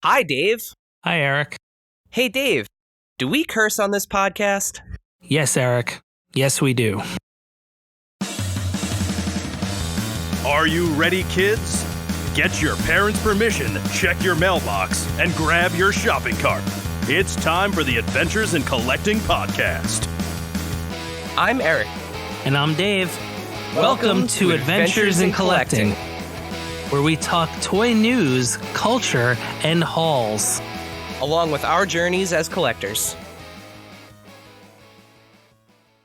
Hi, Dave. Hi, Eric. Hey, Dave. Do we curse on this podcast? Yes, Eric. Yes, we do. Are you ready, kids? Get your parents' permission, check your mailbox, and grab your shopping cart. It's time for the Adventures in Collecting podcast. I'm Eric. And I'm Dave. Welcome to Adventures in Collecting, where we talk toy news, culture, and hauls, along with our journeys as collectors.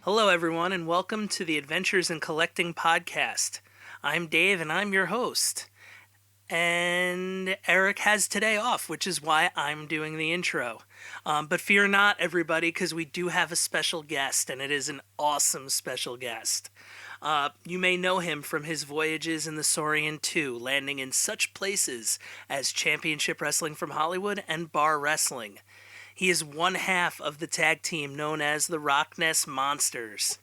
Hello, everyone, and welcome to the Adventures in Collecting podcast. I'm Dave, and I'm your host. And Eric has today off, which is why I'm doing the intro. But fear not, everybody, because we do have a special guest, and it is an awesome special guest. You may know him from his voyages in the Saurian II, landing in such places as Championship Wrestling from Hollywood and Bar Wrestling. He is one half of the tag team known as the RockNES Monsters.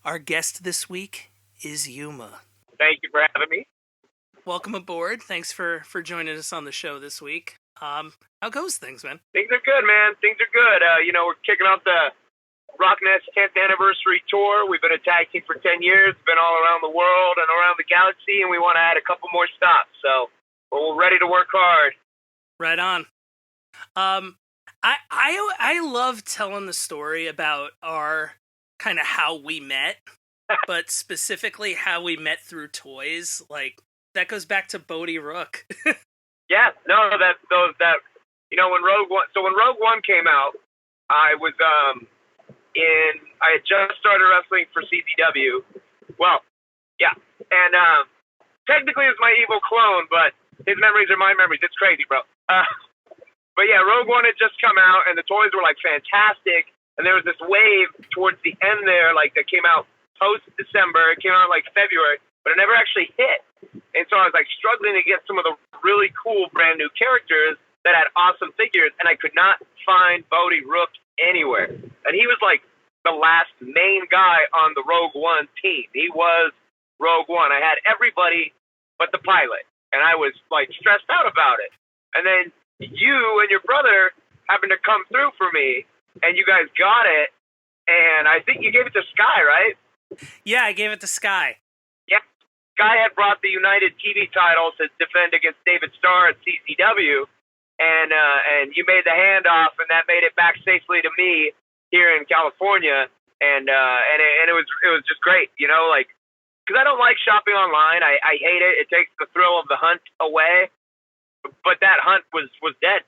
Our guest this week is Yuma. Thank you for having me. Welcome aboard. Thanks for joining us on the show this week. How goes things, man? Things are good, man. Things are good. We're kicking off the RockNES 10th anniversary tour. We've been a tag team for 10 years, been all around the world and around the galaxy, and we want to add a couple more stops. So we're ready to work hard. Right on. I love telling the story about our kind of how we met, but specifically how we met through toys. Like, that goes back to Bodie Rook. Yeah, no, when Rogue One came out, I was I had just started wrestling for CZW. Well, yeah, and technically it was my evil clone, but his memories are my memories. It's crazy, bro. But yeah, Rogue One had just come out, and the toys were like fantastic. And there was this wave towards the end there, like that came out post December. It came out like February, but it never actually hit. And so I was like struggling to get some of the really cool brand new characters that had awesome figures, and I could not find Bodie Rook anywhere. And he was like the last main guy on the Rogue One team. He was Rogue One. I had everybody but the pilot, and I was like stressed out about it. And then you and your brother happened to come through for me, and you guys got it, and I think you gave it to Sky, right? Yeah, I gave it to Sky. Yeah. Sky had brought the United TV title to defend against David Starr at CCW, and you made the handoff, and that made it back safely to me here in California, and it was just great, like, because I don't like shopping online. I hate it. It takes the thrill of the hunt away. But that hunt was dead.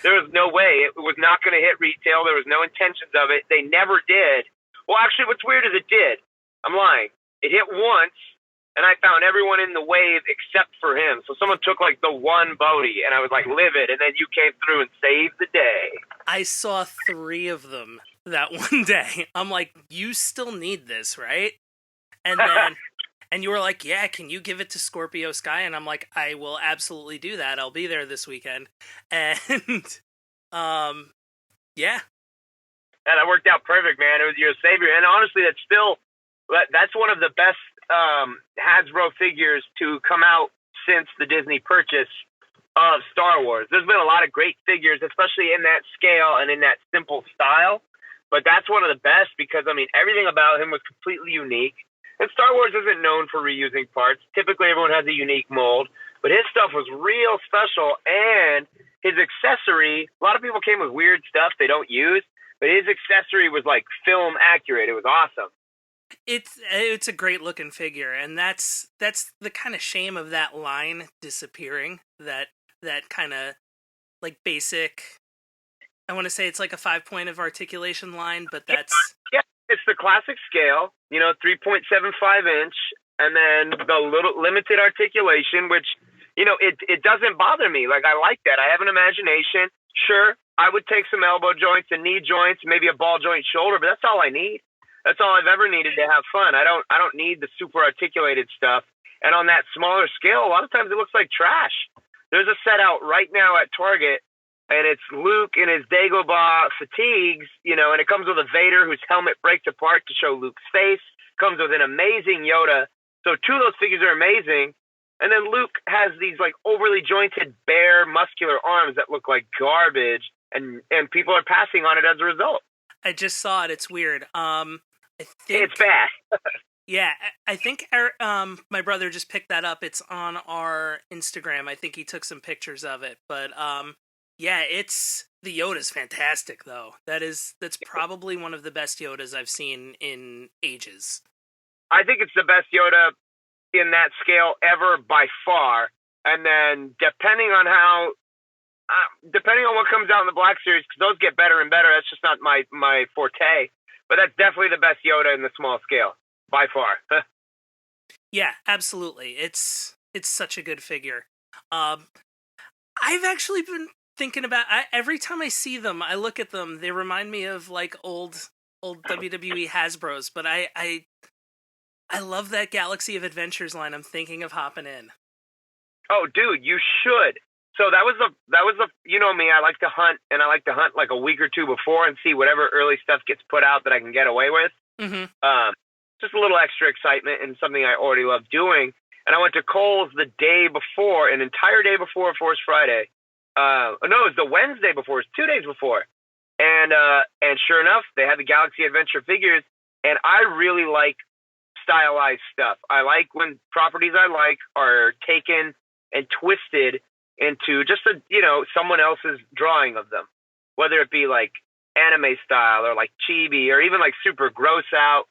There was no way. It was not going to hit retail. There was no intentions of it. They never did. Well, actually, what's weird is it did. I'm lying. It hit once, and I found everyone in the wave except for him. So someone took, like, the one Bodie, and I was, like, livid, and then you came through and saved the day. I saw 3 of them that one day. I'm like, you still need this, right? And then... And you were like, yeah, can you give it to Scorpio Sky? And I'm like, I will absolutely do that. I'll be there this weekend. And, yeah. And that worked out perfect, man. It was your savior. And honestly, that's one of the best Hasbro figures to come out since the Disney purchase of Star Wars. There's been a lot of great figures, especially in that scale and in that simple style. But that's one of the best because, I mean, everything about him was completely unique. And Star Wars isn't known for reusing parts. Typically, everyone has a unique mold. But his stuff was real special. And his accessory, a lot of people came with weird stuff they don't use. But his accessory was, like, film accurate. It was awesome. It's a great-looking figure. And that's the kind of shame of that line disappearing. That kind of, like, basic... I want to say it's like a 5-point of articulation line, but that's... Yeah. It's the classic scale, 3.75 inch, and then the little limited articulation, which, it doesn't bother me. Like, I like that. I have an imagination. Sure, I would take some elbow joints and knee joints, maybe a ball joint shoulder, but that's all I need. That's all I've ever needed to have fun. I don't need the super articulated stuff. And on that smaller scale, a lot of times it looks like trash. There's a set out right now at Target. And it's Luke in his Dagobah fatigues, and it comes with a Vader whose helmet breaks apart to show Luke's face. Comes with an amazing Yoda. So 2 of those figures are amazing. And then Luke has these like overly jointed, bare, muscular arms that look like garbage, and people are passing on it as a result. I just saw it. It's weird. I think It's bad. Yeah, I think my brother just picked that up. It's on our Instagram. I think he took some pictures of it. But yeah, the Yoda's fantastic though. That's probably one of the best Yodas I've seen in ages. I think it's the best Yoda in that scale ever by far. And then depending on what comes out in the Black Series, because those get better and better. That's just not my forte. But that's definitely the best Yoda in the small scale. By far. Yeah, absolutely. It's such a good figure. I've actually been thinking about every time I see them, I look at them, they remind me of like old WWE Hasbros, but I love that Galaxy of Adventures line. I'm thinking of hopping in. Oh, dude, you should. So that was the you know me, I like to hunt, and I like to hunt like a week or two before and see whatever early stuff gets put out that I can get away with. Mm-hmm. Just a little extra excitement and something I already love doing. And I went to Kohl's the day before, an entire day before Force Friday. No, it was the Wednesday before. It was 2 days before. And sure enough, they had the Galaxy Adventure figures. And I really like stylized stuff. I like when properties I like are taken and twisted into just someone else's drawing of them. Whether it be like anime style or like chibi or even like super gross out.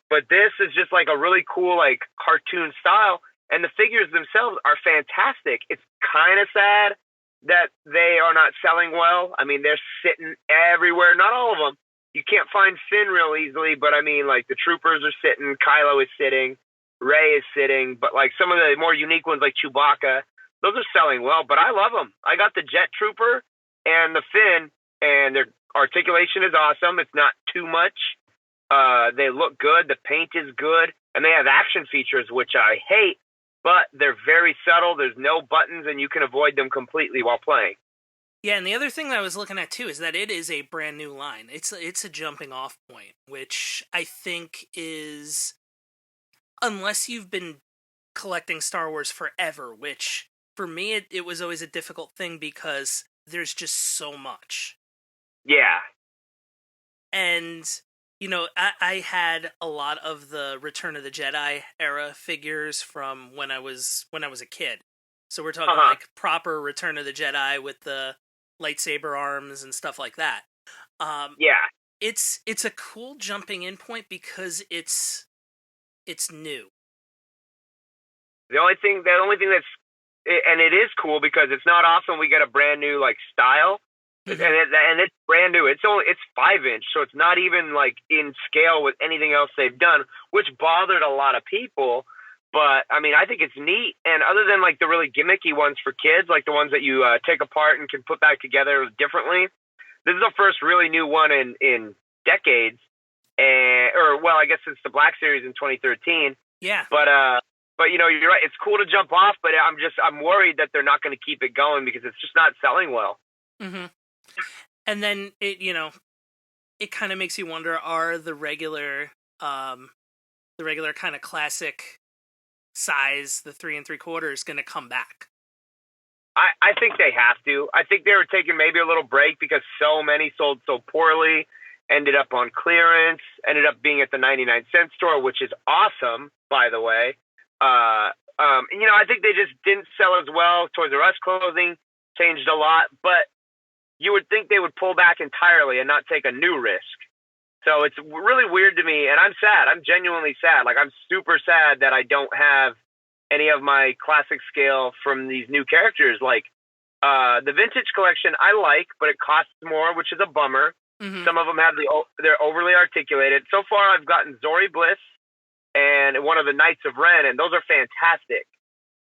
But this is just like a really cool, like cartoon style. And the figures themselves are fantastic. It's kind of sad that they are not selling well. I mean, they're sitting everywhere. Not all of them. You can't find Finn real easily, but I mean, like the troopers are sitting, Kylo is sitting, Rey is sitting, but like some of the more unique ones like Chewbacca, those are selling well, but I love them. I got the Jet Trooper and the Finn, and their articulation is awesome. It's not too much. They look good. The paint is good, and they have action features, which I hate, but they're very subtle. There's no buttons, and you can avoid them completely while playing. Yeah, and the other thing that I was looking at too is that it is a brand new line. It's a jumping off point, which I think is, unless you've been collecting Star Wars forever, which for me it was always a difficult thing because there's just so much. Yeah. And I had a lot of the Return of the Jedi era figures from when I was a kid. So we're talking like proper Return of the Jedi with the lightsaber arms and stuff like that. Yeah. It's a cool jumping in point because it's new. The only thing that's, and it is cool because it's not often we get a brand new like style. Mm-hmm. And it's brand new. It's 5-inch, so it's not even like in scale with anything else they've done, which bothered a lot of people. But I mean, I think it's neat. And other than like the really gimmicky ones for kids, like the ones that you take apart and can put back together differently, this is the first really new one in decades. I guess since the Black Series in 2013. Yeah. But you're right. It's cool to jump off, but I'm worried that they're not going to keep it going because it's just not selling well. Mm-hmm. And then it kind of makes you wonder: are the regular kind of classic size, the 3 3/4, going to come back? I think they have to. I think they were taking maybe a little break because so many sold so poorly, ended up on clearance, ended up being at the 99-cent store, which is awesome, by the way. I think they just didn't sell as well. Toys R Us clothing changed a lot, but you would think they would pull back entirely and not take a new risk. So it's really weird to me, and I'm sad. I'm genuinely sad. Like, I'm super sad that I don't have any of my classic scale from these new characters. Like, the vintage collection I like, but it costs more, which is a bummer. Mm-hmm. Some of them they're overly articulated. So far, I've gotten Zori Bliss and one of the Knights of Ren, and those are fantastic.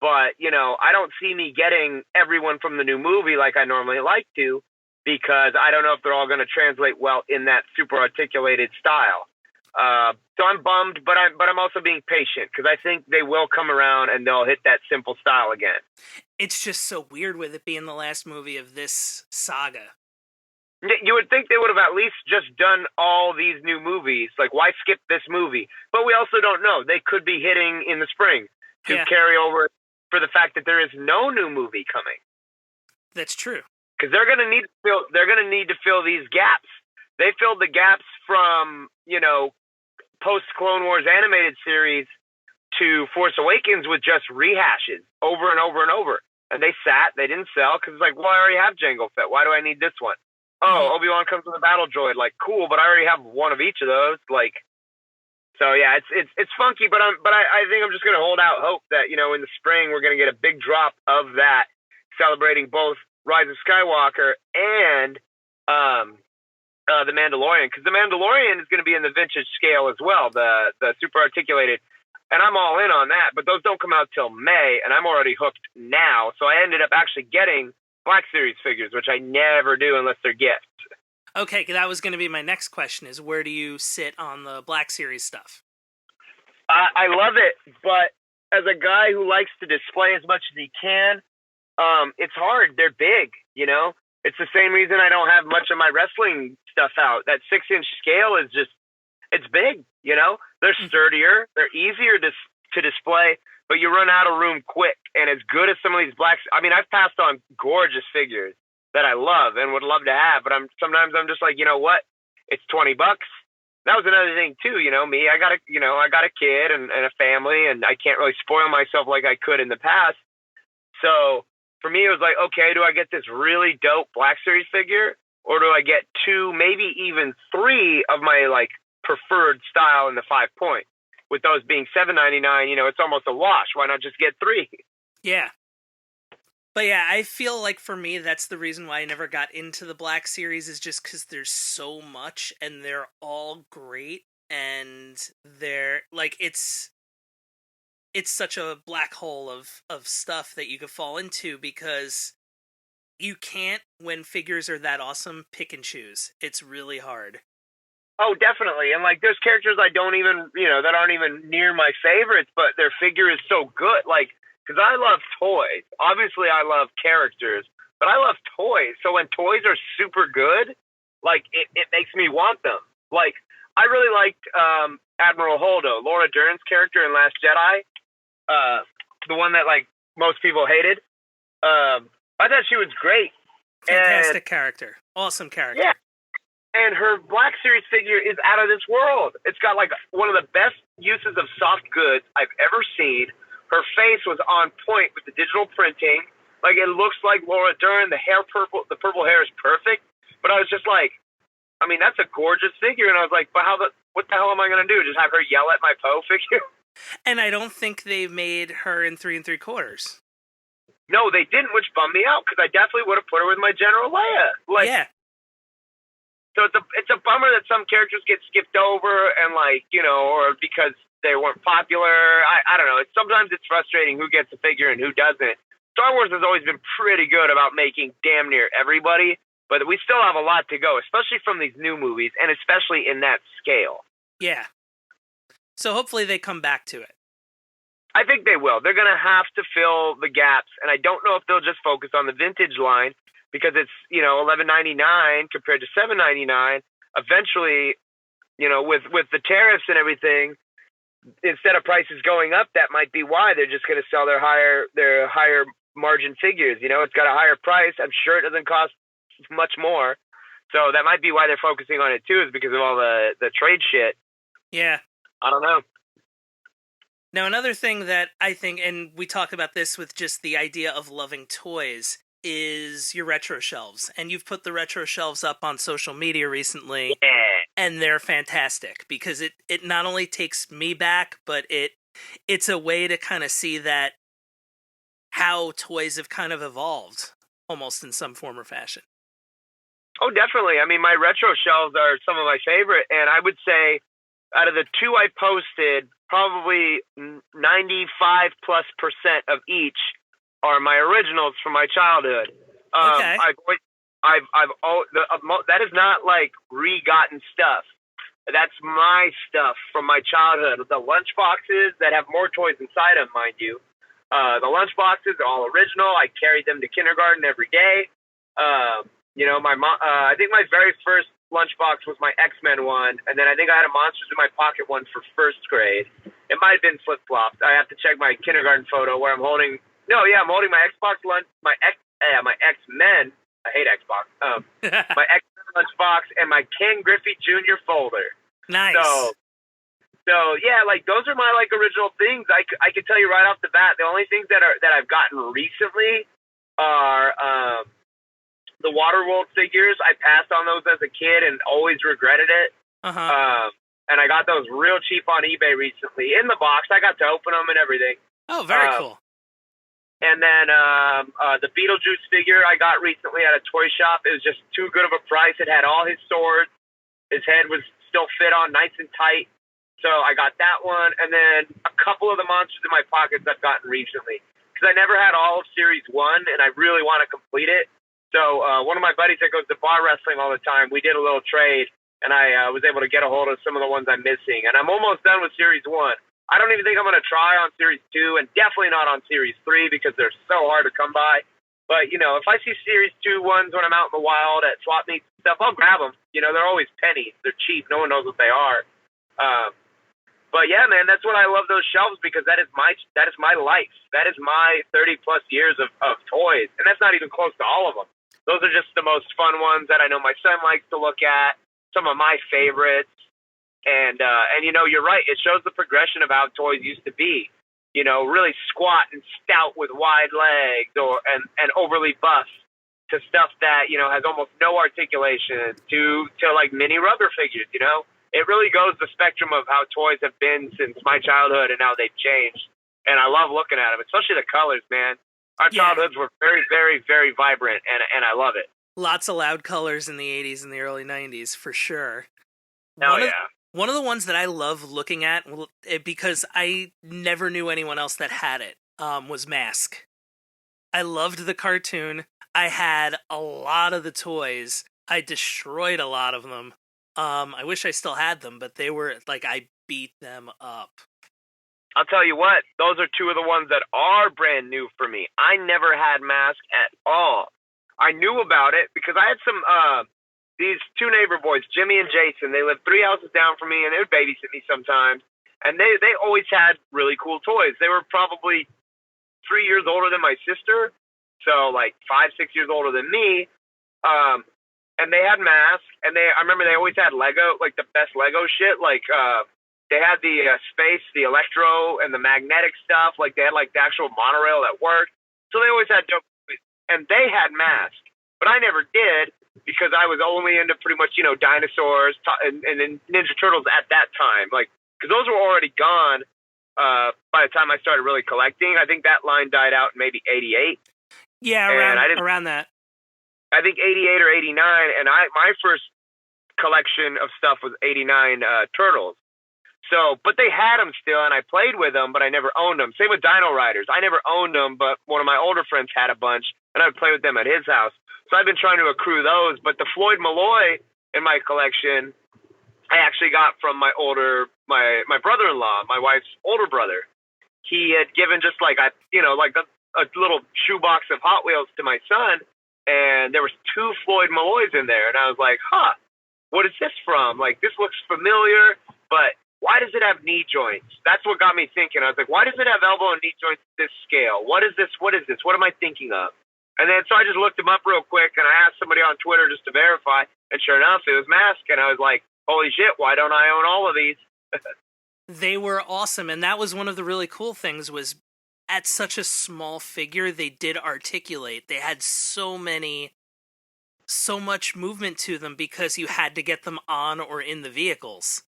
But, I don't see me getting everyone from the new movie like I normally like to, because I don't know if they're all going to translate well in that super articulated style. So I'm bummed, but I'm also being patient because I think they will come around and they'll hit that simple style again. It's just so weird with it being the last movie of this saga. You would think they would have at least just done all these new movies. Like, why skip this movie? But we also don't know. They could be hitting in the spring to carry over for the fact that there is no new movie coming. That's true. Because they're going to need to fill these gaps. They filled the gaps from, post Clone Wars animated series to Force Awakens with just rehashes over and over and over. And they didn't sell because it's like, well, I already have Jango Fett. Why do I need this one? Oh, Obi-Wan comes with a battle droid. Like, cool, but I already have one of each of those. Like, so yeah, it's funky, but I think I'm just gonna hold out hope that in the spring we're gonna get a big drop of that, celebrating both Rise of Skywalker and the Mandalorian, because the Mandalorian is gonna be in the vintage scale as well, the super articulated. And I'm all in on that, but those don't come out till May, and I'm already hooked now. So I ended up actually getting Black Series figures, which I never do unless they're gifts. Okay, that was going to be my next question, is where do you sit on the Black Series stuff? I love it, but as a guy who likes to display as much as he can, it's hard. They're big, It's the same reason I don't have much of my wrestling stuff out. That 6-inch scale is just, it's big, They're sturdier, they're easier to display, but you run out of room quick. And as good as some of these blacks, I mean, I've passed on gorgeous figures that I love and would love to have, but sometimes I'm just like, you know what? It's $20. That was another thing too, me. I got a kid and a family, and I can't really spoil myself like I could in the past. So for me, it was like, okay, do I get this really dope Black Series figure, or do I get 2, maybe even 3 of my preferred style in the 5-point? With those being $7.99, it's almost a wash. Why not just get 3? Yeah. But yeah, I feel like for me, that's the reason why I never got into the Black Series, is just because there's so much and they're all great, and they're it's such a black hole of stuff that you could fall into, because you can't, when figures are that awesome, pick and choose. It's really hard. Oh, definitely. And there's characters I don't even, that aren't even near my favorites, but their figure is so good. Because I love toys. Obviously, I love characters, but I love toys. So when toys are super good, it makes me want them. I really liked Admiral Holdo, Laura Dern's character in Last Jedi, the one that most people hated. I thought she was great. Fantastic character. Awesome character. Yeah. And her Black Series figure is out of this world. It's got one of the best uses of soft goods I've ever seen. Her face was on point with the digital printing. It looks like Laura Dern. The purple hair is perfect. But I was just that's a gorgeous figure. And I was like, but what the hell am I going to do? Just have her yell at my Poe figure? And I don't think they made her in 3 3/4. No, they didn't, which bummed me out, because I definitely would have put her with my General Leia. Yeah. So it's a bummer that some characters get skipped over and or because they weren't popular. I don't know. Sometimes it's frustrating who gets a figure and who doesn't. Star Wars has always been pretty good about making damn near everybody, but we still have a lot to go, especially from these new movies and especially in that scale. Yeah. So hopefully they come back to it. I think they will. They're going to have to fill the gaps, and I don't know if they'll just focus on the vintage line, because it's, $11.99 compared to $7.99. Eventually, with the tariffs and everything, instead of prices going up, that might be why they're just going to sell their higher margin figures. It's got a higher price. I'm sure it doesn't cost much more. So that might be why they're focusing on it too, is because of all the trade shit. Yeah. I don't know. Now, another thing that I think, and we talk about this with just the idea of loving toys, is your retro shelves. And you've put the retro shelves up on social media recently, and they're fantastic, because it not only takes me back, but it's a way to kind of see that how toys have kind of evolved, almost in some form or fashion. Oh, definitely. I mean, my retro shelves are some of my favorite, and I would say out of the 2 I posted, probably 95+% of each are my originals from my childhood. Okay. That is not re-gotten stuff. That's my stuff from my childhood. The lunch boxes that have more toys inside them, mind you. The lunch boxes are all original. I carried them to kindergarten every day. My mom. I think my very first lunchbox was my X-Men one, and then I think I had a Monsters in My Pocket one for first grade. It might have been flip-flopped. I have to check my kindergarten photo where I'm holding No, yeah, I'm holding my Xbox lunch, my X-Men. I hate Xbox. My X-Men lunchbox and my Ken Griffey Jr. folder. Nice. So yeah, like those are my like original things. I could tell you right off the bat. The only things that I've gotten recently are the Waterworld figures. I passed on those as a kid and always regretted it. And I got those real cheap on eBay recently in the box. I got to open them and everything. Oh, very cool. And then the Beetlejuice figure I got recently at a toy shop. It was just too good of a price. It had all his swords. His head was still fit on nice and tight. So I got that one. And then a couple of the monsters in my pockets I've gotten recently. Because I never had all of Series 1, and I really want to complete it. So one of my buddies that goes to bar wrestling all the time, we did a little trade, and I was able to get a hold of some of the ones I'm missing. And I'm almost done with Series 1. I don't even think I'm going to try on Series 2, and definitely not on Series 3 because they're so hard to come by. But, you know, if I see Series 2 ones when I'm out in the wild at swap meets and stuff, I'll grab them. You know, they're always pennies. They're cheap. No one knows what they are. But, yeah, man, that's what I love those shelves because that is my life. That is my 30-plus years of toys, and that's not even close to all of them. Those are just the most fun ones that I know my son likes to look at, some of my favorites. And you know, you're right. It shows the progression of how toys used to be. You know, really squat and stout with wide legs and overly buff to stuff that, you know, has almost no articulation to like mini rubber figures, you know. It really goes the spectrum of how toys have been since my childhood and how they've changed. And I love looking at them, especially the colors, man. Our childhoods were very, very, very vibrant, and I love it. Lots of loud colors in the 80s and the early 90s, for sure. One of the ones that I love looking at, because I never knew anyone else that had it, was Mask. I loved the cartoon. I had a lot of the toys. I destroyed a lot of them. I wish I still had them, but they were, like, I beat them up. I'll tell you what, those are two of the ones that are brand new for me. I never had Mask at all. I knew about it because I had some... these two neighbor boys, Jimmy and Jason, they lived 3 houses down from me, and they would babysit me sometimes. And they always had really cool toys. They were probably 3 years older than my sister, so like 5, 6 years older than me. And they had Mask, and I remember they always had Lego, like the best Lego shit. Like they had the space, the electro, and the magnetic stuff. Like they had like the actual monorail that worked. So they always had dope toys. And they had Mask, but I never did. Because I was only into pretty much, you know, dinosaurs and Ninja Turtles at that time. Like, because those were already gone by the time I started really collecting. I think that line died out in maybe 88. Yeah, around that. I think 88 or 89. And my first collection of stuff was 89 Turtles. So, but they had them still, and I played with them, but I never owned them. Same with Dino Riders. I never owned them, but one of my older friends had a bunch, and I would play with them at his house. So I've been trying to accrue those, but the Floyd Malloy in my collection, I actually got from my brother-in-law, my wife's older brother. He had given just like a little shoebox of Hot Wheels to my son, and there was 2 Floyd Malloys in there, and I was like, what is this from? Like, this looks familiar, but why does it have knee joints? That's what got me thinking. I was like, why does it have elbow and knee joints at this scale? What is this? What is this? What am I thinking of? And then so I just looked them up real quick, and I asked somebody on Twitter just to verify, and sure enough, it was Mask, and I was like, holy shit, why don't I own all of these? They were awesome, and that was one of the really cool things was at such a small figure, they did articulate. They had so much movement to them because you had to get them on or in the vehicles.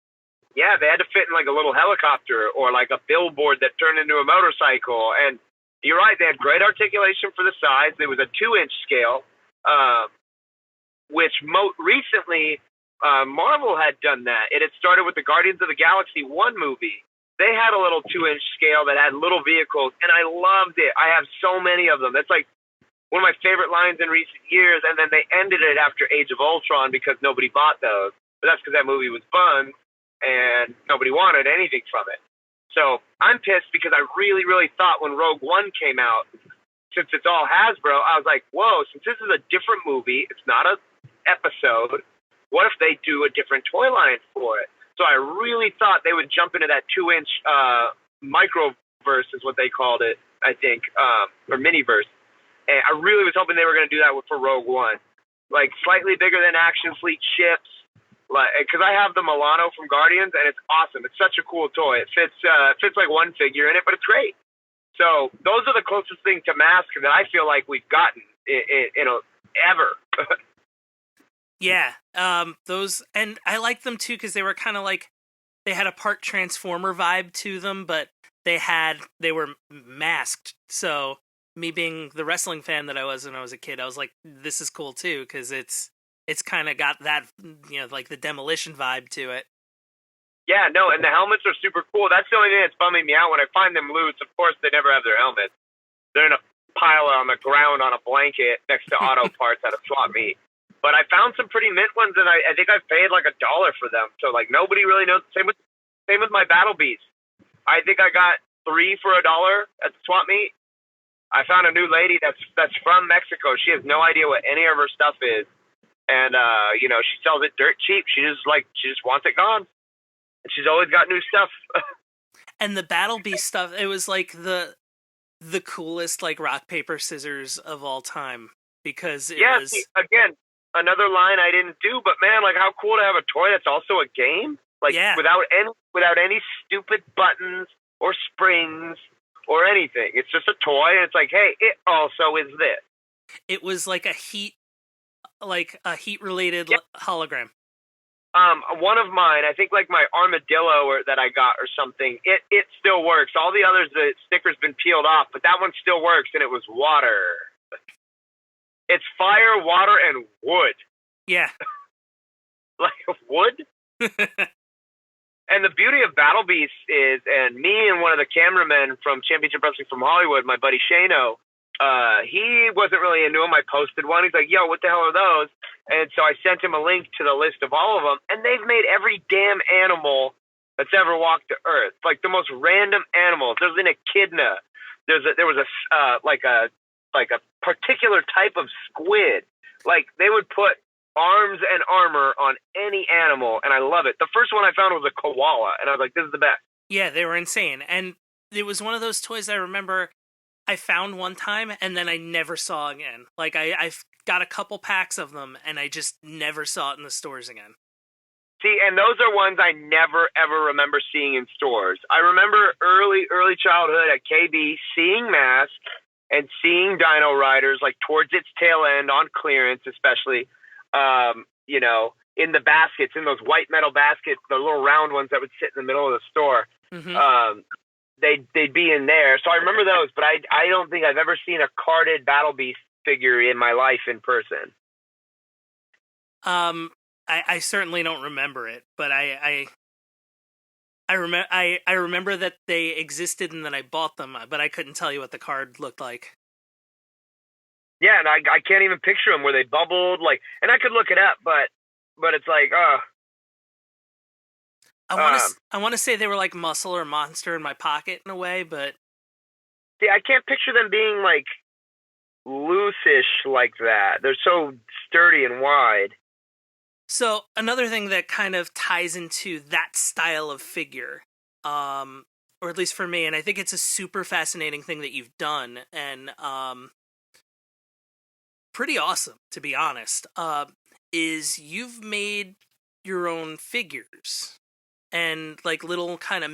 Yeah, they had to fit in like a little helicopter or like a billboard that turned into a motorcycle, and you're right, they had great articulation for the size. There was a 2-inch scale, which recently Marvel had done that. It had started with the Guardians of the Galaxy 1 movie. They had a little 2-inch scale that had little vehicles, and I loved it. I have so many of them. That's like one of my favorite lines in recent years, and then they ended it after Age of Ultron because nobody bought those. But that's because that movie was fun, and nobody wanted anything from it. So I'm pissed because I really, really thought when Rogue One came out, since it's all Hasbro, I was like, whoa, since this is a different movie, it's not an episode, what if they do a different toy line for it? So I really thought they would jump into that 2-inch microverse is what they called it, I think, or Miniverse. And I really was hoping they were going to do that for Rogue One. Like, slightly bigger than Action Fleet ships. Like, because I have the Milano from Guardians, and it's awesome. It's such a cool toy. It fits like one figure in it, but it's great. So those are the closest thing to Mask that I feel like we've gotten ever. Yeah, those, and I like them too because they were kind of like, they had a part Transformer vibe to them, but they were masked. So me being the wrestling fan that I was when I was a kid, I was like, this is cool too because it's kind of got that, like the Demolition vibe to it. Yeah, no, and the helmets are super cool. That's the only thing that's bumming me out when I find them loose. Of course, they never have their helmets. They're in a pile on the ground on a blanket next to auto parts at a swap meet. But I found some pretty mint ones, and I think I've paid like $1 for them. So like nobody really knows. Same with my Battle Beasts. I think I got 3 for $1 at the swap meet. I found a new lady that's from Mexico. She has no idea what any of her stuff is, and she sells it dirt cheap. She just wants it gone. And she's always got new stuff. And the Battle Beast stuff, it was like the coolest like rock paper scissors of all time because it was. See, again, another line I didn't do, but man, like how cool to have a toy that's also a game, like without any stupid buttons or springs or anything. It's just a toy, and it's like, hey, it also is this. It was like a heat related hologram. One of mine, I think like my armadillo that I got or something, it still works. All the others, the sticker's been peeled off, but that one still works, and it was water. It's fire, water, and wood. Yeah. Like wood? And the beauty of Battle Beasts is, and me and one of the cameramen from Championship Wrestling from Hollywood, my buddy Shano, he wasn't really into them. I posted one. He's like, yo, what the hell are those? And so I sent him a link to the list of all of them, and they've made every damn animal that's ever walked the earth. Like the most random animals. There's an echidna. There was a particular type of squid. Like they would put arms and armor on any animal, and I love it. The first one I found was a koala, and I was like, this is the best. Yeah, they were insane. And it was one of those toys I remember I found one time, and then I never saw again. Like, I've got a couple packs of them, and I just never saw it in the stores again. See, and those are ones I never, ever remember seeing in stores. I remember early childhood at KB seeing Mask and seeing Dino Riders, like, towards its tail end on clearance, especially, in the baskets, in those white metal baskets, the little round ones that would sit in the middle of the store. Mm-hmm. They'd be in there. So I remember those, but I don't think I've ever seen a carded Battle Beast figure in my life in person. I certainly don't remember it, but I remember that they existed and that I bought them, but I couldn't tell you what the card looked like. Yeah, and I can't even picture them where they bubbled, like, and I could look it up, but it's like, I want to say they were like Muscle or Monster in my pocket in a way, but see, I can't picture them being like loose-ish like that. They're so sturdy and wide. So another thing that kind of ties into that style of figure, or at least for me, and I think it's a super fascinating thing that you've done, and pretty awesome, to be honest, is you've made your own figures. And like little kind of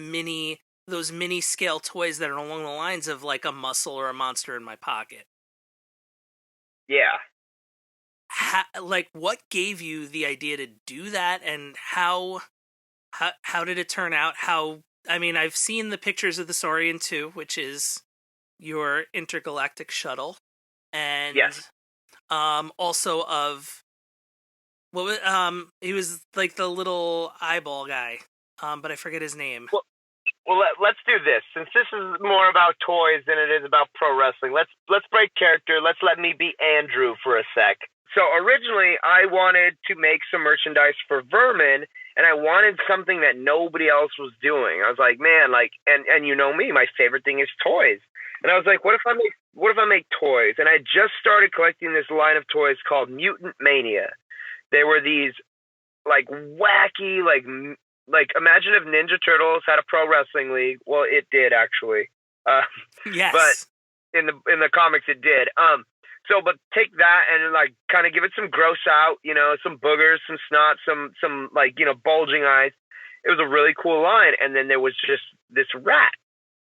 those mini scale toys that are along the lines of like a Muscle or a Monster in my pocket. Yeah. Like what gave you the idea to do that, and how did it turn out? I've seen the pictures of the Saurian 2, which is your intergalactic shuttle, and yes. Also of he was like the little eyeball guy. But I forget his name. Well, let's do this. Since this is more about toys than it is about pro wrestling, let's break character. Let's let me be Andrew for a sec. So originally, I wanted to make some merchandise for Vermin, and I wanted something that nobody else was doing. I was like, man, like, and you know me, my favorite thing is toys. And I was like, what if I make toys? And I just started collecting this line of toys called Mutant Mania. They were these like wacky, like, imagine if Ninja Turtles had a pro wrestling league. Well, it did, actually. Yes. But in the comics it did. So, but take that and like kind of give it some gross out, you know, some boogers, some snot, some like, you know, bulging eyes. It was a really cool line. And then there was just this rat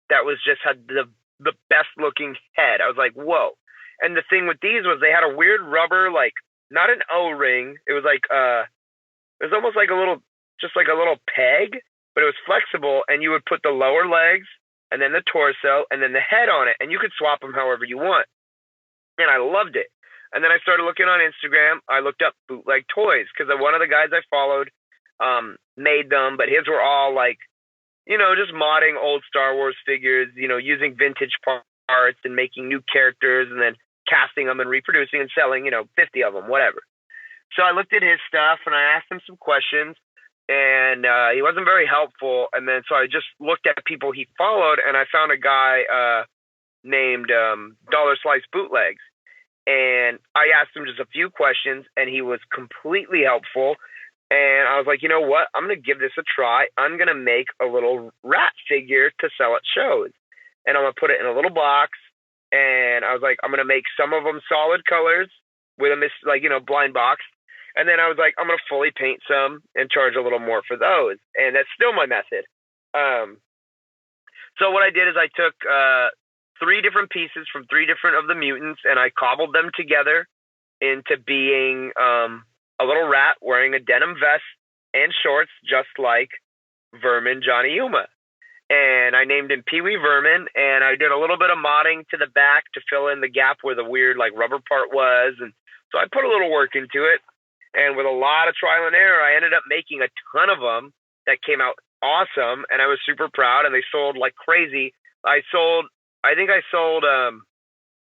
that was just had the best looking head. I was like, whoa. And the thing with these was they had a weird rubber, like not an O-ring. It was like, it was almost like a little peg, but it was flexible, and you would put the lower legs and then the torso and then the head on it, and you could swap them however you want. And I loved it. And then I started looking on Instagram. I looked up bootleg toys because one of the guys I followed made them, but his were all like, you know, just modding old Star Wars figures, you know, using vintage parts and making new characters and then casting them and reproducing and selling, you know, 50 of them, whatever. So I looked at his stuff and I asked him some questions, and he wasn't very helpful. And then so I just looked at people he followed, and I found a guy named Dollar Slice Bootlegs. And I asked him just a few questions, and he was completely helpful. And I was like, you know what? I'm going to give this a try. I'm going to make a little rat figure to sell at shows. And I'm going to put it in a little box. And I was like, I'm going to make some of them solid colors with like, you know, blind box. And then I was like, I'm going to fully paint some and charge a little more for those. And that's still my method. So what I did is I took 3 different pieces from 3 different of the mutants, and I cobbled them together into being a little rat wearing a denim vest and shorts, just like Vermin Johnny Yuma. And I named him Pee Wee Vermin, and I did a little bit of modding to the back to fill in the gap where the weird like rubber part was. And so I put a little work into it. And with a lot of trial and error, I ended up making a ton of them that came out awesome. And I was super proud, and they sold like crazy. I think I sold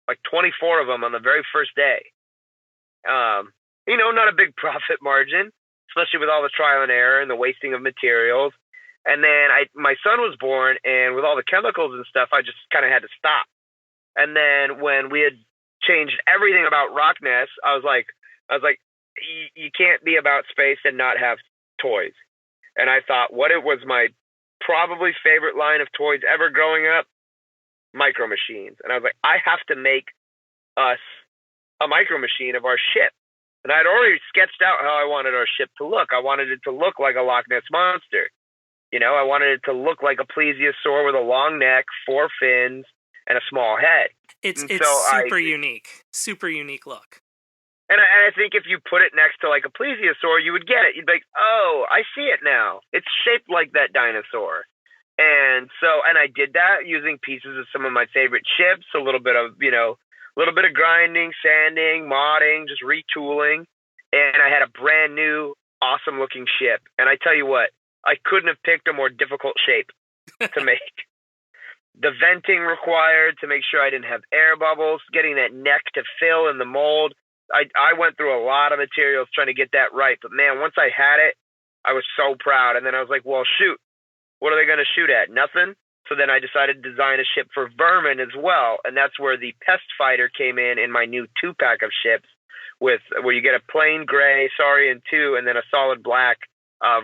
like 24 of them on the very first day. You know, not a big profit margin, especially with all the trial and error and the wasting of materials. And then my son was born, and with all the chemicals and stuff, I just kind of had to stop. And then when we had changed everything about RockNES, I was like, you can't be about space and not have toys. And I thought, what it was my probably favorite line of toys ever growing up, Micro Machines. And I was like, I have to make us a Micro Machine of our ship. And I'd already sketched out how I wanted our ship to look. I wanted it to look like a RockNES Monster. You know, I wanted it to look like a plesiosaur with a long neck, 4 fins, and a small head. It's super unique. Super unique look. And I think if you put it next to like a plesiosaur, you would get it. You'd be like, oh, I see it now. It's shaped like that dinosaur. And so, and I did that using pieces of some of my favorite ships, a little bit of grinding, sanding, modding, just retooling. And I had a brand new, awesome looking ship. And I tell you what, I couldn't have picked a more difficult shape to make. The venting required to make sure I didn't have air bubbles, getting that neck to fill in the mold. I went through a lot of materials trying to get that right. But man, once I had it, I was so proud. And then I was like, well, shoot, what are they going to shoot at? Nothing. So then I decided to design a ship for Vermin as well. And that's where the Pest Fighter came in my new 2-pack of ships where you get a plain gray Saurian 2 and then a solid black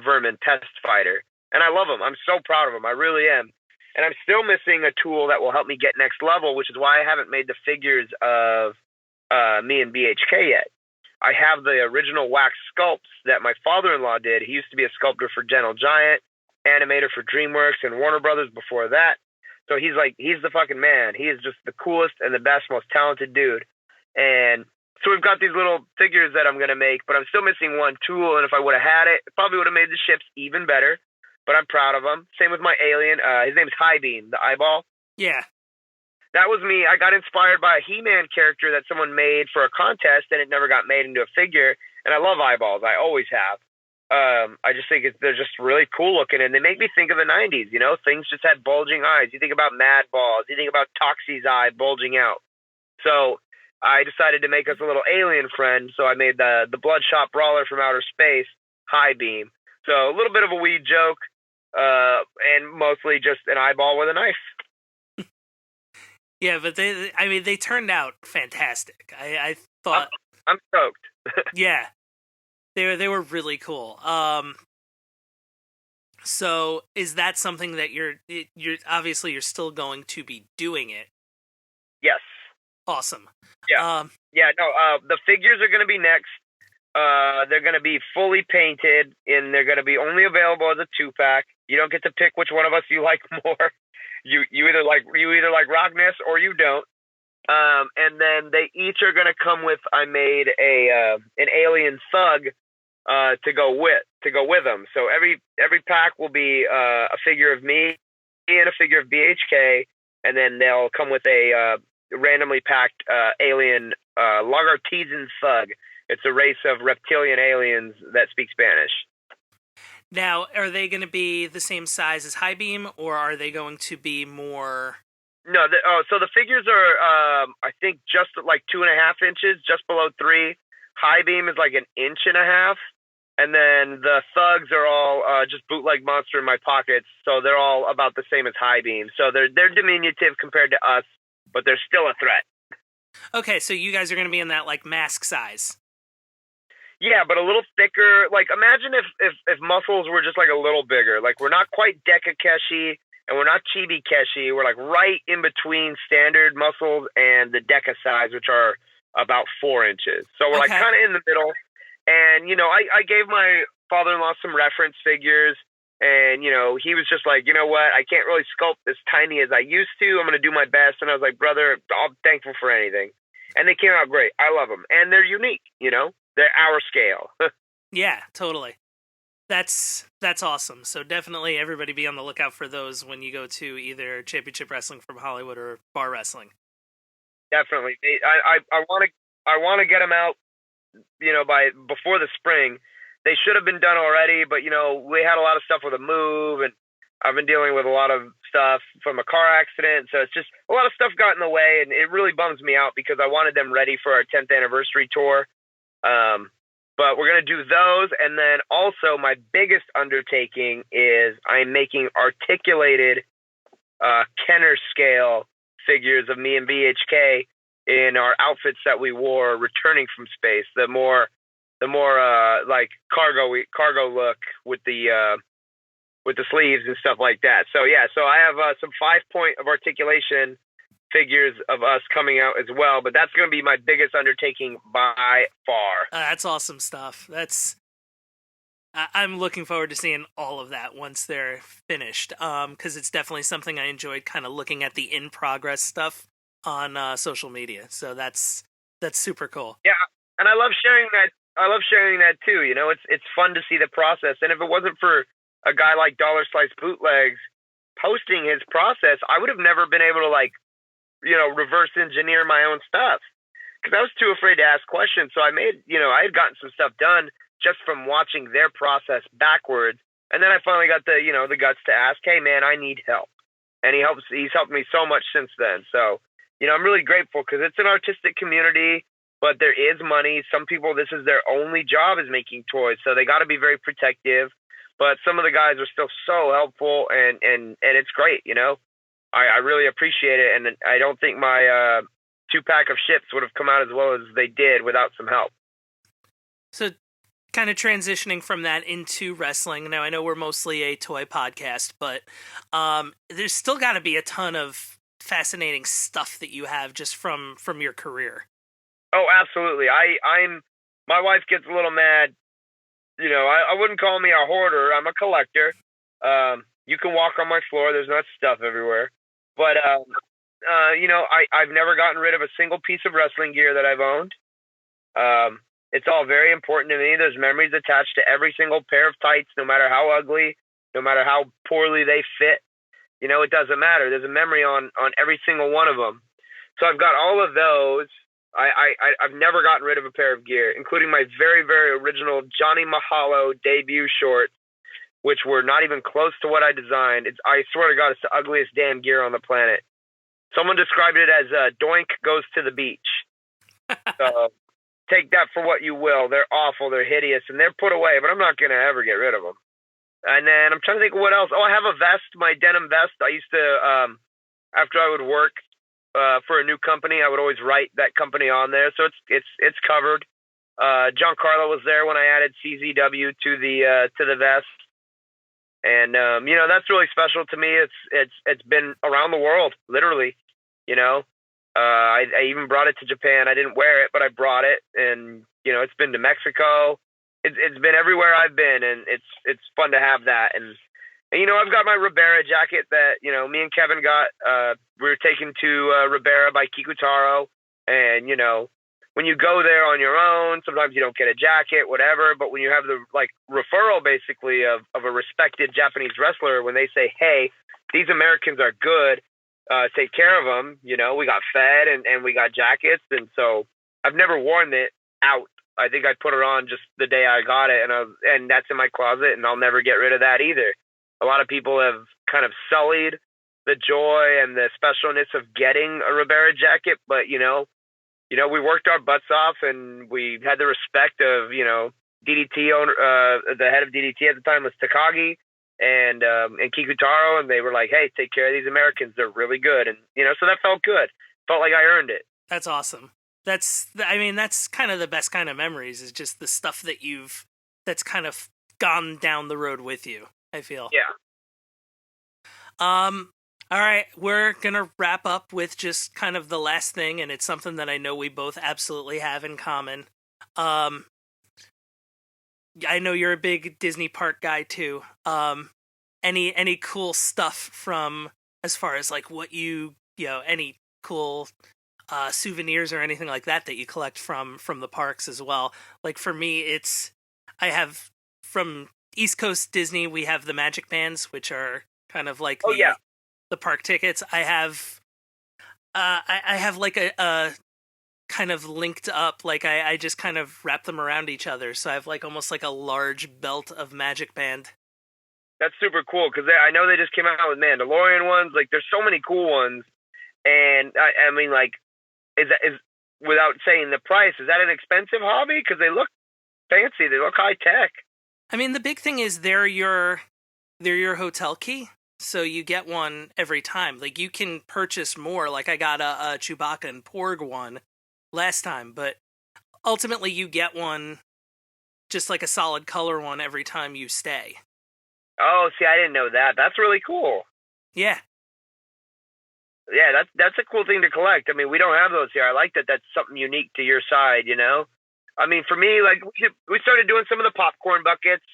Vermin Pest Fighter. And I love them. I'm so proud of them. I really am. And I'm still missing a tool that will help me get next level, which is why I haven't made the figures of me and BHK yet. I have the original wax sculpts that my father-in-law did. He used to be a sculptor for Gentle Giant, animator for DreamWorks and Warner Brothers before that. So he's the fucking man. He is just the coolest and the best, most talented dude. And so we've got these little figures that I'm going to make, but I'm still missing one tool. And if I would have had it, it probably would have made the ships even better. But I'm proud of him. Same with my alien. His name's High Beam, the eyeball. Yeah. That was me. I got inspired by a He-Man character that someone made for a contest, and it never got made into a figure. And I love eyeballs. I always have. I just think they're just really cool looking, and they make me think of the 90s. You know, things just had bulging eyes. You think about Mad Balls. You think about Toxie's eye bulging out. So I decided to make us a little alien friend. So I made the Bloodshot Brawler from outer space, High Beam. So a little bit of a weed joke, and mostly just an eyeball with a knife. Yeah, but they turned out fantastic. I thought I'm stoked. Yeah, they were really cool. So is that something that you're obviously you're still going to be doing it? Yes. Awesome. Yeah. The figures are going to be next. They're going to be fully painted, and they're going to be only available as a 2-pack. You don't get to pick which one of us you like more. You either like RockNES or you don't. And then they each are going to come with. I made an alien thug to go with them. So every pack will be a figure of me and a figure of BHK, and then they'll come with a randomly packed alien Lagartisan thug. It's a race of reptilian aliens that speak Spanish. Now, are they going to be the same size as High Beam, or are they going to be more? No, so the figures are, I think, just like 2.5 inches, just below 3. High Beam is like 1.5 inches, and then the thugs are all just bootleg monster in my pockets, so they're all about the same as High Beam. So they're diminutive compared to us, but they're still a threat. Okay, so you guys are going to be in that like mask size. Yeah, but a little thicker. Like, imagine if muscles were just like a little bigger. Like, we're not quite Deca Keshi, and we're not Chibi Keshi. We're like right in between standard muscles and the Deca size, which are about 4 inches. So we're like kind of in the middle. And, I gave my father-in-law some reference figures, and, he was just like, you know what, I can't really sculpt as tiny as I used to. I'm going to do my best. And I was like, brother, I'm thankful for anything. And they came out great. I love them. And they're unique, They're our scale. Yeah, totally. That's awesome. So definitely everybody be on the lookout for those when you go to either Championship Wrestling from Hollywood or Bar Wrestling. Definitely. I want to get them out, by before the spring. They should have been done already, but we had a lot of stuff with a move, and I've been dealing with a lot of stuff from a car accident. So it's just a lot of stuff got in the way, and it really bums me out because I wanted them ready for our 10th anniversary tour. But we're going to do those. And then also my biggest undertaking is I'm making articulated, Kenner scale figures of me and BHK in our outfits that we wore returning from space. The more like cargo look with the sleeves and stuff like that. So yeah, so I have some 5-point of articulation figures of us coming out as well, but that's going to be my biggest undertaking by far. That's awesome stuff. I'm looking forward to seeing all of that once they're finished, because it's definitely something I enjoyed kind of looking at the in-progress stuff on social media. So that's super cool. Yeah, and I love sharing that. I love sharing that too. It's fun to see the process. And if it wasn't for a guy like Dollar Slice Bootlegs posting his process, I would have never been able to reverse engineer my own stuff because I was too afraid to ask questions. So I had gotten some stuff done just from watching their process backwards. And then I finally got the guts to ask, hey man, I need help. And he's helped me so much since then. So, I'm really grateful because it's an artistic community, but there is money. Some people, this is their only job is making toys. So they got to be very protective, but some of the guys are still so helpful and it's great. I really appreciate it, and I don't think my 2-pack of ships would have come out as well as they did without some help. So, kind of transitioning from that into wrestling. Now, I know we're mostly a toy podcast, but there's still got to be a ton of fascinating stuff that you have just from your career. Oh, absolutely. My wife gets a little mad. I wouldn't call me a hoarder. I'm a collector. You can walk on my floor. There's not stuff everywhere. But, I've never gotten rid of a single piece of wrestling gear that I've owned. It's all very important to me. There's memories attached to every single pair of tights, no matter how ugly, no matter how poorly they fit. It doesn't matter. There's a memory on every single one of them. So I've got all of those. I've never gotten rid of a pair of gear, including my very, very original Johnny Mahalo debut shorts, which were not even close to what I designed. I swear to God, it's the ugliest damn gear on the planet. Someone described it as Doink Goes to the Beach. So take that for what you will. They're awful. They're hideous, and they're put away, but I'm not going to ever get rid of them. And then I'm trying to think of what else. Oh, I have a vest, my denim vest. I used to, after I would work for a new company, I would always write that company on there. So it's covered. John Carlo was there when I added CZW to the vest. And, that's really special to me. It's been around the world, literally, I even brought it to Japan. I didn't wear it, but I brought it, and it's been to Mexico. It's been everywhere I've been, and it's fun to have that. And I've got my Ribera jacket that me and Kevin got. We were taken to Ribera by Kikutaro, and when you go there on your own, sometimes you don't get a jacket, whatever. But when you have the referral basically of a respected Japanese wrestler, when they say, "Hey, these Americans are good, take care of them," we got fed and we got jackets, and so I've never worn it out. I think I put it on just the day I got it, and that's in my closet, and I'll never get rid of that either. A lot of people have kind of sullied the joy and the specialness of getting a Ribera jacket, but we worked our butts off, and we had the respect of DDT owner, the head of DDT at the time was Takagi and Kikutaro, and they were like, "Hey, take care of these Americans; they're really good," and so that felt good. Felt like I earned it. That's awesome. That's kind of the best kind of memories, is just the stuff that's kind of gone down the road with you, I feel. Yeah. All right, we're going to wrap up with just kind of the last thing, and it's something that I know we both absolutely have in common. I know you're a big Disney park guy too. Any cool stuff from, as far as what any cool souvenirs or anything like that you collect from the parks as well? For me, I have from East Coast Disney, we have the Magic Bands, which are kind of like the park tickets. I have a kind of linked up, I just kind of wrap them around each other, so I have almost like a large belt of Magic Band. That's super cool, because I know they just came out with Mandalorian ones. There's so many cool ones, and I mean, is without saying the price, is that an expensive hobby? Because they look fancy, they look high tech. I mean, the big thing is they're your hotel key, so you get one every time. You can purchase more. I got a Chewbacca and Porg one last time, but ultimately you get one, just a solid color one every time you stay. Oh, see, I didn't know that. That's really cool. Yeah. Yeah, that's a cool thing to collect. I mean, we don't have those here. I like that. That's something unique to your side, I mean, for me, we started doing some of the popcorn buckets,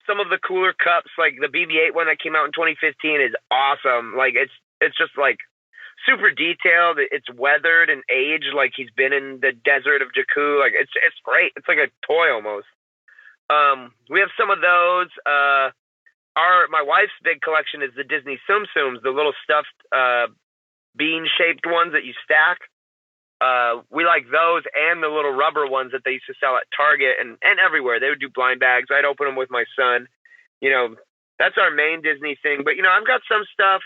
some of the cooler cups, the BB-8 one that came out in 2015 is awesome. It's just super detailed. It's weathered and aged, he's been in the desert of Jakku. It's great. It's like a toy almost. We have some of those. My wife's big collection is the Disney Tsum Tsums, the little stuffed bean-shaped ones that you stack. We like those and the little rubber ones that they used to sell at Target and everywhere. They would do blind bags. I'd open them with my son. That's our main Disney thing. But, I've got some stuff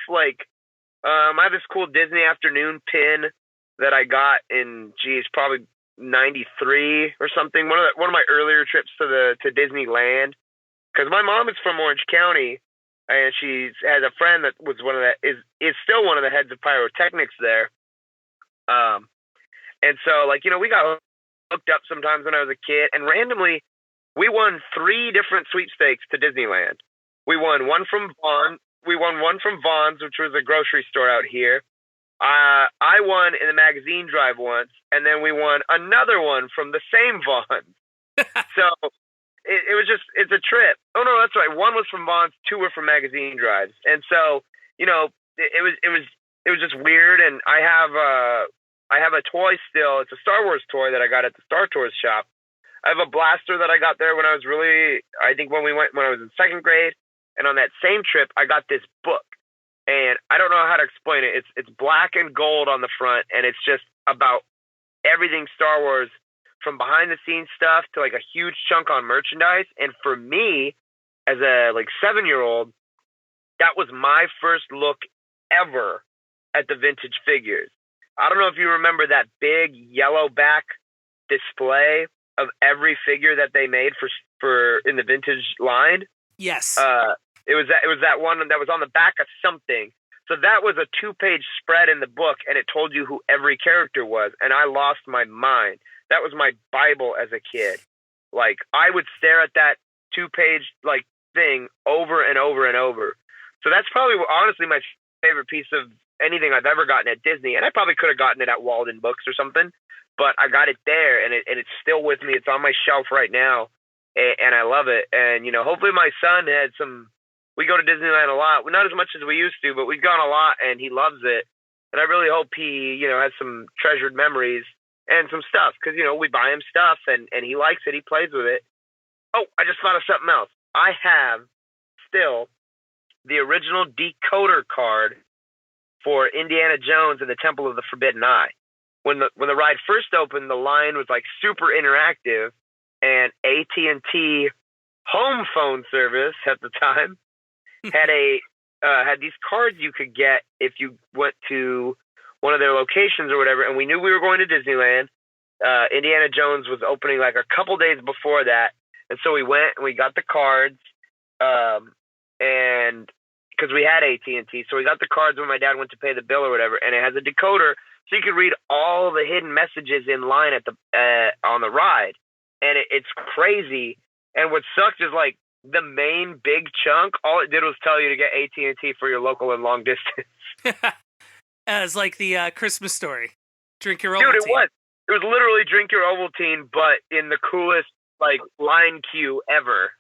I have this cool Disney Afternoon pin that I got in, probably 93 or something. One of my earlier trips to Disneyland. Because my mom is from Orange County, and she has a friend that was is still one of the heads of pyrotechnics there. And so, we got hooked up sometimes when I was a kid, and randomly, we won 3 different sweepstakes to Disneyland. We won one from Vaughn. We won one from Vaughn's, which was a grocery store out here. I won in the magazine drive once, and then we won another one from the same Vaughn. So it was it's a trip. Oh no, that's right. One was from Vaughn's, 2 were from magazine drives, and so it was just weird. And I have a toy still. It's a Star Wars toy that I got at the Star Tours shop. I have a blaster that I got there when I was when I was in 2nd grade. And on that same trip, I got this book. And I don't know how to explain it. It's black and gold on the front, and it's just about everything Star Wars, from behind the scenes stuff to a huge chunk on merchandise. And for me, as a 7-year-old, that was my first look ever at the vintage figures. I don't know if you remember that big yellow back display of every figure that they made for in the vintage line. Yes. It was that one that was on the back of something. So that was a 2-page spread in the book, and it told you who every character was. And I lost my mind. That was my Bible as a kid. I would stare at that 2-page thing over and over and over. So that's probably honestly my favorite piece of anything I've ever gotten at Disney, and I probably could have gotten it at Walden Books or something, but I got it there, and it's still with me. It's on my shelf right now, and I love it. And, hopefully my son had we go to Disneyland a lot, not as much as we used to, but we've gone a lot, and he loves it. And I really hope he, has some treasured memories and some stuff, because, we buy him stuff, and he likes it. He plays with it. Oh, I just thought of something else. I have still the original decoder card for Indiana Jones and the Temple of the Forbidden Eye. When the ride first opened, the line was like super interactive, and AT&T home phone service at the time had these cards you could get if you went to one of their locations or whatever. And we knew we were going to Disneyland. Indiana Jones was opening like a couple days before that, and so we went and we got the cards. And because we had AT&T, so we got the cards when my dad went to pay the bill or whatever, and it has a decoder, so you could read all the hidden messages in line at on the ride, and it's crazy. And what sucked is like the main big chunk, all it did was tell you to get AT&T for your local and long distance. It's like the Christmas Story. Drink your Ovaltine. Dude, it was literally drink your Ovaltine, but in the coolest like line queue ever.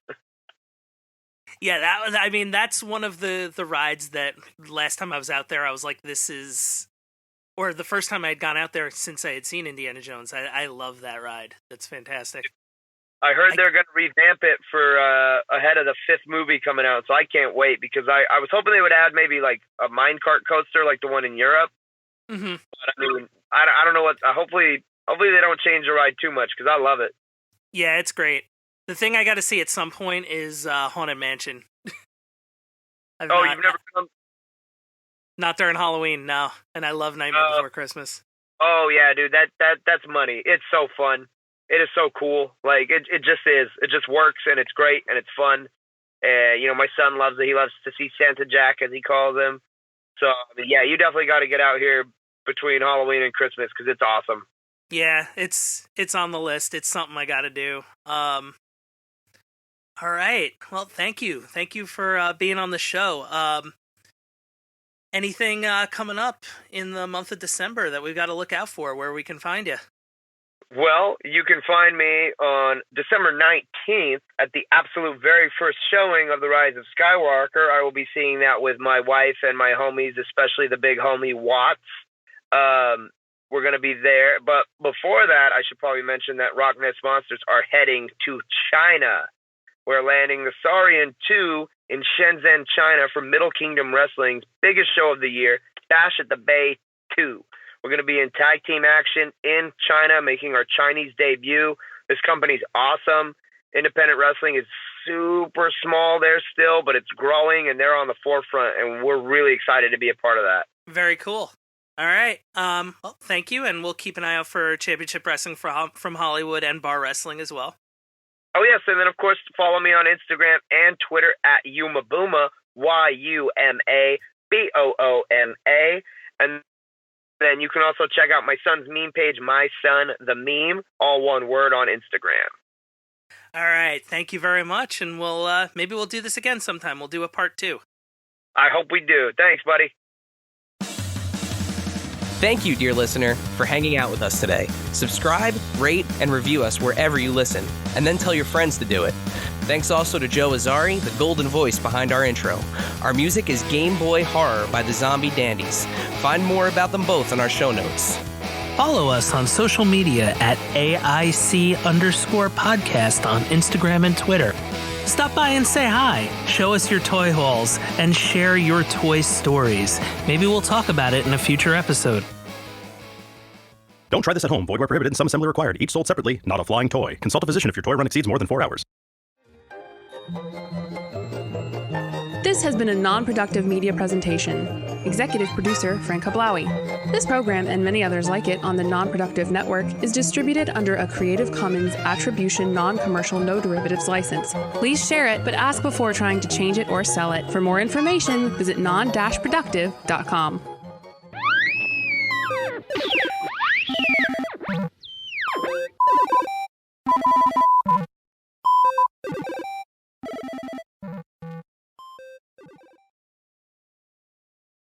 Yeah, that's one of the rides that last time I was out there, I was like, or the first time I had gone out there since I had seen Indiana Jones. I love that ride. That's fantastic. I heard they're going to revamp it for ahead of the 5th movie coming out, so I can't wait, because I was hoping they would add maybe like a minecart coaster like the one in Europe. Mm-hmm. But I mean, I don't know what. Hopefully they don't change the ride too much, because I love it. Yeah, it's great. The thing I got to see at some point is Haunted Mansion. You've never come? Not during Halloween, no. And I love Nightmare Before Christmas. Oh yeah, dude, that's money. It's so fun. It is so cool. Like it just is. It just works, and it's great, and it's fun. My son loves it. He loves to see Santa Jack, as he calls him. So yeah, you definitely got to get out here between Halloween and Christmas, because it's awesome. Yeah, it's on the list. It's something I got to do. All right. Well, thank you. Thank you for being on the show. Anything coming up in the month of December that we've got to look out for, where we can find you? Well, you can find me on December 19th at the absolute very first showing of The Rise of Skywalker. I will be seeing that with my wife and my homies, especially the big homie Watts. We're going to be there. But before that, I should probably mention that RockNES Monsters are heading to China. We're landing the Saurian 2 in Shenzhen, China for Middle Kingdom Wrestling's biggest show of the year, Bash at the Bay 2. We're going to be in tag team action in China, making our Chinese debut. This company's awesome. Independent wrestling is super small there still, but it's growing, and they're on the forefront, and we're really excited to be a part of that. Very cool. All right. Well, thank you, and we'll keep an eye out for Championship Wrestling from Hollywood and Bar Wrestling as well. Oh, yes, and then, of course, follow me on Instagram and Twitter at Yumabooma, YUMABOOMA, and then you can also check out my son's meme page, My Son the Meme, all one word, on Instagram. All right, thank you very much, and maybe we'll do this again sometime. We'll do a part 2. I hope we do. Thanks, buddy. Thank you, dear listener, for hanging out with us today. Subscribe, rate, and review us wherever you listen, and then tell your friends to do it. Thanks also to Joe Azzari, the golden voice behind our intro. Our music is Game Boy Horror by the Zombie Dandies. Find more about them both on our show notes. Follow us on social media at AIC_podcast on Instagram and Twitter. Stop by and say hi, show us your toy hauls, and share your toy stories. Maybe we'll talk about it in a future episode. Don't try this at home. Void where prohibited and some assembly required. Each sold separately, not a flying toy. Consult a physician if your toy run exceeds more than 4 hours. This has been a non-productive media presentation. Executive producer, Frank Hablawi. This program and many others like it on the Non-Productive Network is distributed under a Creative Commons Attribution Non-Commercial No Derivatives license. Please share it, but ask before trying to change it or sell it. For more information, visit non-productive.com.